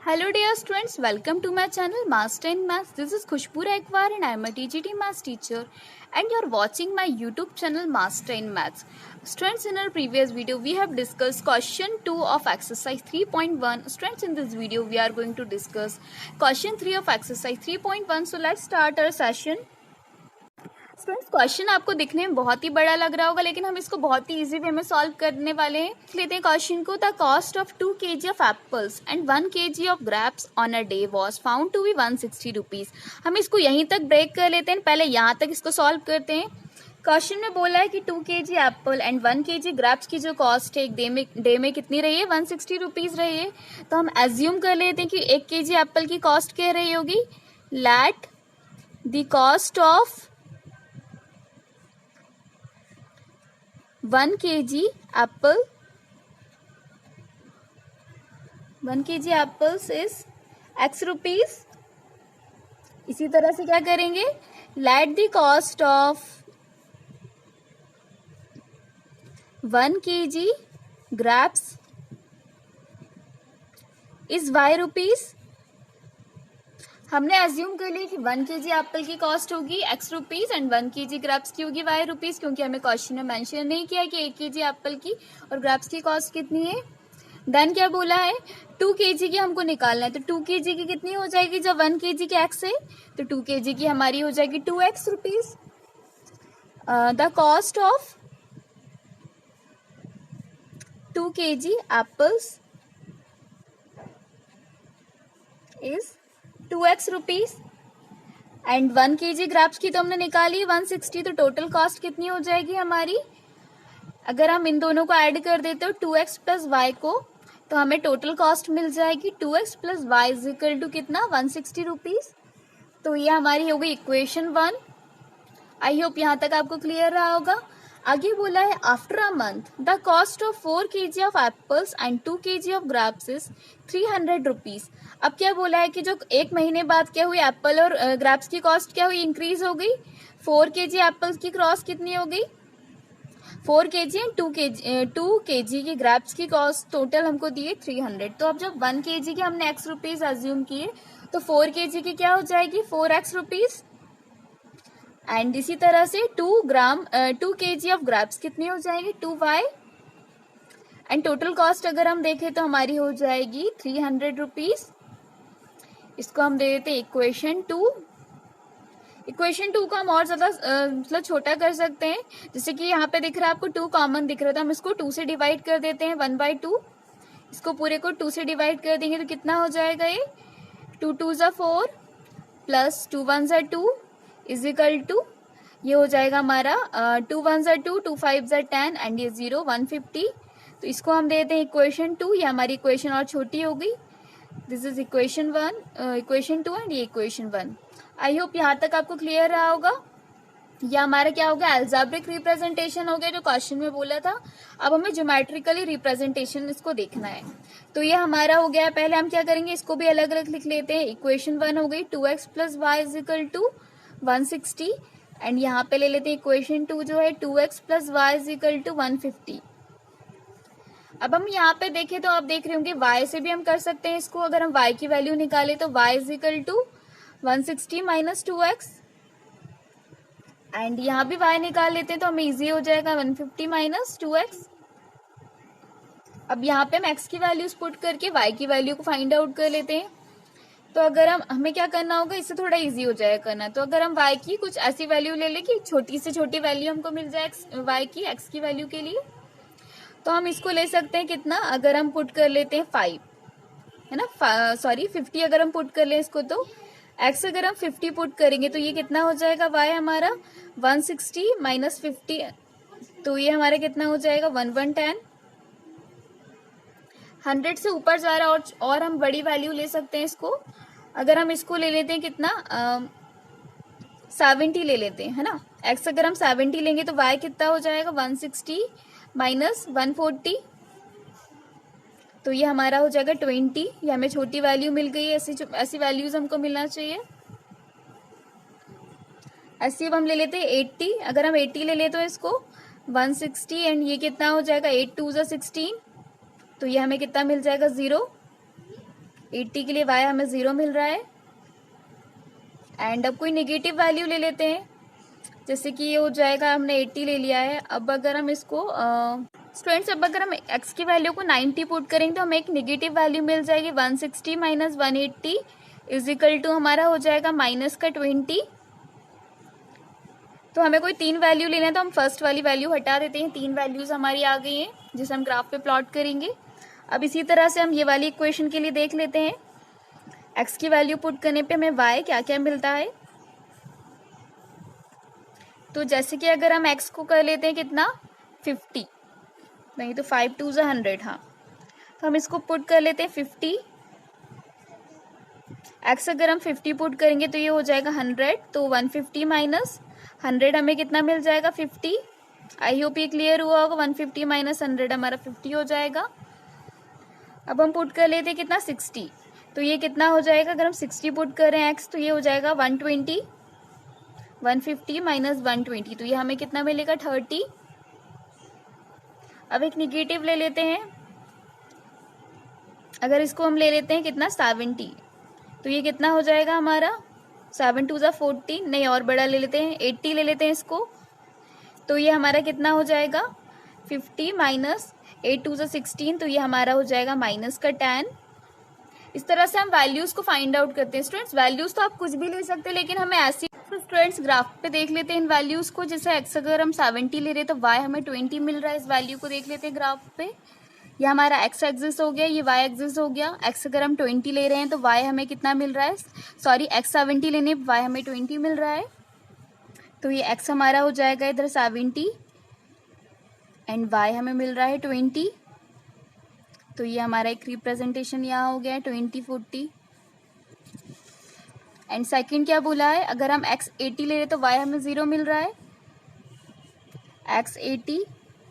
Hello dear students, welcome to my channel Master in Maths. This is Khushboo Raikwar and I am a TGT Maths teacher and you are watching my YouTube channel Master in Maths. Students, in our previous video we have discussed question 2 of exercise 3.1. Students, in this video we are going to discuss question 3 of exercise 3.1. So let's start our session. Students, question आपको दिखने में बहुत ही बड़ा लग रहा होगा, लेकिन हम इसको बहुत ही इजी वे में सॉल्व करने वाले हैं. लेते हैं क्वेश्चन को. The cost of 2 kg of apples and 1 kg of grapes on a day was found to be 160 rupees. हम इसको यहीं तक ब्रेक कर लेते हैं. पहले यहाँ तक इसको सॉल्व करते हैं. क्वेश्चन में बोला है कि 2 kg Apple and 1 kg grapes की जो कॉस्ट है एक डे में कितनी रही है, 160 रुपीज रही है. तो हम एज्यूम कर लेते हैं कि 1 kg एप्पल की कॉस्ट क्या रही होगी. Let the cost of 1 kg apple, 1 kg apples is x rupees. इसी तरह से क्या करेंगे, let the cost of 1 kg grapes is y rupees. हमने एज्यूम कर लिया कि 1 kg एप्पल की कॉस्ट होगी x rupees and 1 kg grapes की होगी y रुपीज, क्योंकि हमें क्वेश्चन में मेंशन नहीं किया कि 1 kg एप्पल की और ग्रेप्स की कॉस्ट कितनी है. देन क्या बोला है, 2 kg की हमको निकालना है. तो 2 kg की कितनी हो जाएगी, जब 1 kg की x है तो 2 kg की हमारी हो जाएगी 2x rupees. The cost of 2 kg apples is 2x rupees and 1 kg grapes की तो हमने निकाली 160. तो टोटल कॉस्ट कितनी हो जाएगी हमारी, अगर हम इन दोनों को ऐड कर देते हो 2x प्लस y को, तो हमें टोटल कॉस्ट मिल जाएगी 2x plus y is equal to कितना, 160 रुपीज. तो ये हमारी हो गई इक्वेशन 1. आई होप यहाँ तक आपको क्लियर रहा होगा. आगे बोला है after a month the cost of 4 kg of apples and 2 kg of grapes is 300 rupees. अब क्या बोला है कि जो एक महीने बाद क्या हुई, एप्पल और ग्रेप्स की कॉस्ट क्या हुई, इंक्रीज हो गई. 4 kg एप्पल्स की कॉस्ट कितनी हो गई, 4 kg एंड 2 kg की ग्रेप्स की कॉस्ट टोटल हमको दिए 300. तो अब जब 1 kg की हमने x रुपीज अज्यूम किए तो 4 kg की क्या हो जाएगी, 4x रुपीज. एंड इसी तरह से 2 kg ऑफ ग्रेप्स कितनी हो जाएगी, 2y. एंड टोटल कॉस्ट अगर हम देखें तो हमारी हो जाएगी 300 रुपीज. इसको हम दे देते हैं इक्वेशन 2. इक्वेशन 2 को हम और ज्यादा मतलब छोटा कर सकते हैं. जैसे कि यहाँ पे दिख रहा है आपको 2 कॉमन दिख रहा था, हम इसको 2 से डिवाइड कर देते हैं 1/2. इसको पूरे को 2 से डिवाइड कर देंगे तो कितना हो जाएगा, ये 2 2 ज़ा 4 प्लस 2 1 ज़ा 2 इज इक्वल टू, ये हो जाएगा हमारा 2 1 ज़ा 2 2 5 ज़ा 10 एंड ये 0 150. तो इसको हम देते हैं इक्वेशन 2. ये हमारी इक्वेशन और छोटी हो गई. दिस इज इक्वेशन 2 एंड ये इक्वेशन 1. आई होप यहाँ तक आपको क्लियर रहा होगा. यह हमारा क्या हो गया, अल्जेब्रिक रिप्रेजेंटेशन हो गया जो क्वेश्चन में बोला था. अब हमें ज्योमेट्रिकली रिप्रेजेंटेशन इसको देखना है. तो ये हमारा हो गया. पहले हम क्या करेंगे, इसको भी अलग अलग लिख लेते हैं. इक्वेशन 1 हो गई 2x plus y is equal to 160 and यहाँ पे ले लेते हैं इक्वेशन 2 जो है 2x plus y is equal to 150. अब हम यहाँ पे देखें तो आप देख रहे होंगे y से भी हम कर सकते हैं इसको. अगर हम y की वैल्यू निकाले तो y is equal to 160 minus 2x and यहाँ भी y निकाल लेते हैं तो हमें इजी हो जाएगा 150 माइनस 2x. अब यहाँ पे हम x की वैल्यूज पुट करके y की वैल्यू को फाइंड आउट कर लेते हैं. तो अगर हमें क्या करना होगा, इससे थोड़ा इजी हो जाएगा करना. तो अगर हम y की कुछ ऐसी वैल्यू ले लें कि छोटी से छोटी वैल्यू हमको मिल जाए y की x की वैल्यू के लिए, तो हम इसको ले सकते हैं कितना, अगर हम पुट कर लेते हैं 5 है ना, 50 अगर हम पुट कर लें इसको, तो x अगर हम 50 पुट करेंगे तो ये कितना हो जाएगा, y हमारा 160 माइनस 50, तो ये हमारा कितना हो जाएगा 1110. 100 से ऊपर जा रहा और हम बड़ी वैल्यू ले सकते हैं इसको. अगर हम इसको ले लेते हैं कितना 70 ले लेते हैं है ना. x अगर हम 70 लेंगे तो y कितना हो जाएगा 160 माइनस 140, तो ये हमारा हो जाएगा 20. ये हमें छोटी वैल्यू मिल गई है. ऐसी वैल्यूज हमको मिलना चाहिए. ऐसी अब हम ले लेते हैं 80. अगर हम 80 ले लेते तो इसको 160 एंड ये कितना हो जाएगा 8 2 ज़ा 16, तो ये हमें कितना मिल जाएगा 0. 80 के लिए y हमें 0 मिल रहा है। एंड अब कोई नेगेटिव वैल्यू ले लेते हैं, जैसे कि ये हो जाएगा, हमने 80 ले लिया है। अब अगर हम इसको स्टूडेंट्स अब अगर हम x की वैल्यू को 90 पुट करेंगे तो हमें एक नेगेटिव वैल्यू मिल जाएगी 160 माइनस 180 इज इक्वल टू हमारा हो जाएगा माइनस का 20। तो हमें कोई 3 वैल्यू लेना है तो हम फर्स्ट वाली वैल्यू हटा देते हैं। 3 वैल्यूज हमारी आ गई हैं जिसे हम ग्राफ पे प्लॉट करेंगे। अब इसी तरह से हम ये वाली इक्वेशन के लिए देख लेते हैं। x की वैल्यू पुट करने पे हमें y क्या क्या मिलता है। तो जैसे कि अगर हम x को कर लेते हैं कितना 50, नहीं तो 5 2 100, हाँ, तो हम इसको पुट कर लेते हैं 50। x अगर हम 50 पुट करेंगे तो ये हो जाएगा 100, तो 150 माइनस 100 हमें कितना मिल जाएगा 50। आई होप ये क्लियर हुआ होगा। 150 माइनस 100 हमारा 50 हो जाएगा। अब हम पुट कर लेते हैं कितना 60, तो ये कितना हो जाएगा, अगर हम 60 पुट कर रहे हैं x तो ये हो जाएगा 120। 150 माइनस 120 तो ये हमें कितना मिलेगा 30। अब एक निगेटिव ले लेते हैं, अगर इसको हम ले लेते हैं कितना 70, तो ये कितना हो जाएगा हमारा 7 2 40, नहीं और बड़ा ले लेते हैं 80 ले लेते हैं इसको, तो ये हमारा कितना हो जाएगा 50 माइनस 8 2 16, तो ये हमारा हो जाएगा माइनस का 10। इस तरह से हम वैल्यूज को फाइंड आउट करते हैं। स्टूडेंट्स वैल्यूज तो आप कुछ भी ले सकते हैं, लेकिन हमें ऐसी स्टूडेंट्स ग्राफ पे देख लेते हैं इन वैल्यूज को। जैसे x अगर हम 70 ले रहे हैं तो y हमें 20 मिल रहा है। इस वैल्यू को देख लेते हैं ग्राफ पे। ये हमारा x एक्सिस हो गया, ये y एक्सिस हो गया। x अगर हम 20 ले रहे हैं तो y हमें कितना मिल रहा है, सॉरी x 70 लेने y हमें 20 मिल रहा है, तो ये x हमारा हो जाएगा इधर 70 एंड y हमें मिल रहा है 20, तो ये हमारा एक रिप्रेजेंटेशन यहाँ हो गया है 20 40। एंड सेकंड क्या बोला है, अगर हम x 80 ले रहे तो y हमें 0 मिल रहा है। x 80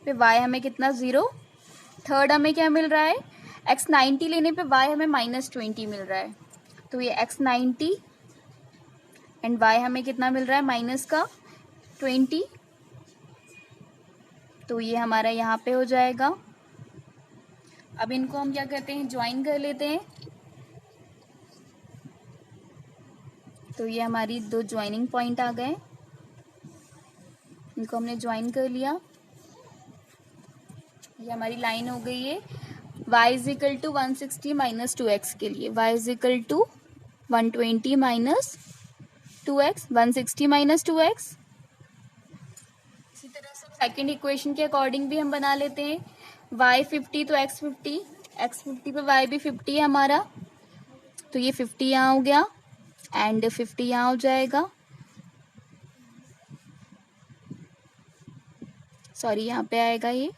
पे y हमें कितना 0। थर्ड हमें क्या मिल रहा है, x 90 लेने पे y हमें माइनस 20 मिल रहा है, तो ये x 90 एंड y हमें कितना मिल रहा है माइनस का 20, तो ये हमारा यहाँ पे हो जाएगा। अब इनको हम क्या करते हैं, ज्वाइन कर लेते हैं। तो ये हमारी 2 ज्वाइनिंग पॉइंट आ गए, इनको हमने ज्वाइन कर लिया। ये हमारी लाइन हो गई है y is equal to 160 minus 2x के लिए। y is equal to 120 minus 2x, 160 minus 2x। इसी तरह से सेकेंड इक्वेशन के अकॉर्डिंग भी हम बना लेते हैं। y 50 तो x 50, x 50 पे y भी 50 है हमारा, तो ये 50 यहाँ हो गया एंड 50 यहाँ हो जाएगा, सॉरी यहाँ पे आएगा, ये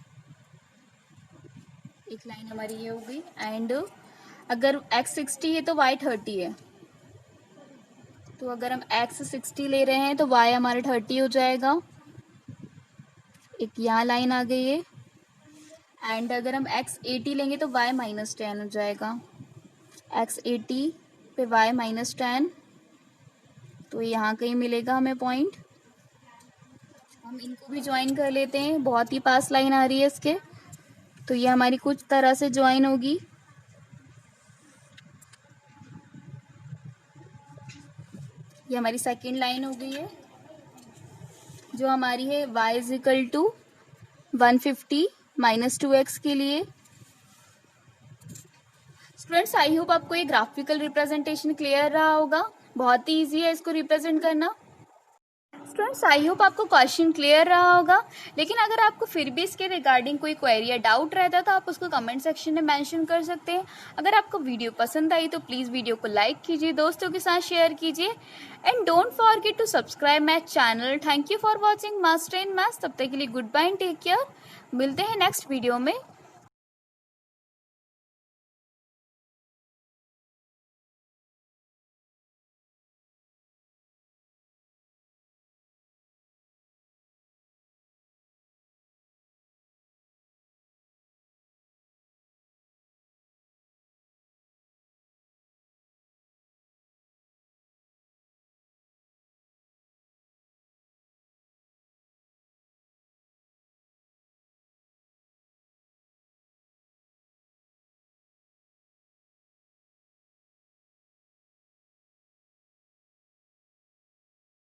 एक लाइन हमारी ये हो गई। एंड अगर x 60 है तो y 30 है, तो अगर हम x 60 ले रहे हैं तो y हमारा 30 हो जाएगा, एक यहाँ लाइन आ गई है। एंड अगर हम x 80 लेंगे तो y माइनस 10 हो जाएगा। x 80 पे y माइनस 10, तो यहाँ कहीं मिलेगा हमें पॉइंट। हम इनको भी ज्वाइन कर लेते हैं, बहुत ही पास लाइन आ रही है इसके, तो ये हमारी कुछ तरह से ज्वाइन होगी। ये हमारी सेकेंड लाइन हो गई है, जो हमारी है y is equal to 150 minus 2x के लिए। स्टूडेंट्स आई होप आपको ये ग्राफिकल रिप्रेजेंटेशन क्लियर रहा होगा, बहुत ही ईजी है इसको रिप्रेजेंट करना। स्टूडेंट्स आई होप आपको क्वेश्चन क्लियर रहा होगा, लेकिन अगर आपको फिर भी इसके रिगार्डिंग कोई क्वेरी या डाउट रहता है तो आप उसको कमेंट सेक्शन में मेंशन कर सकते हैं। अगर आपको वीडियो पसंद आई तो प्लीज़ वीडियो को लाइक कीजिए, दोस्तों के साथ शेयर कीजिए and don't forget to subscribe my channel. Thank you for watching master in maths. तब तक के लिए good bye and take care. मिलते हैं नेक्स्ट वीडियो में।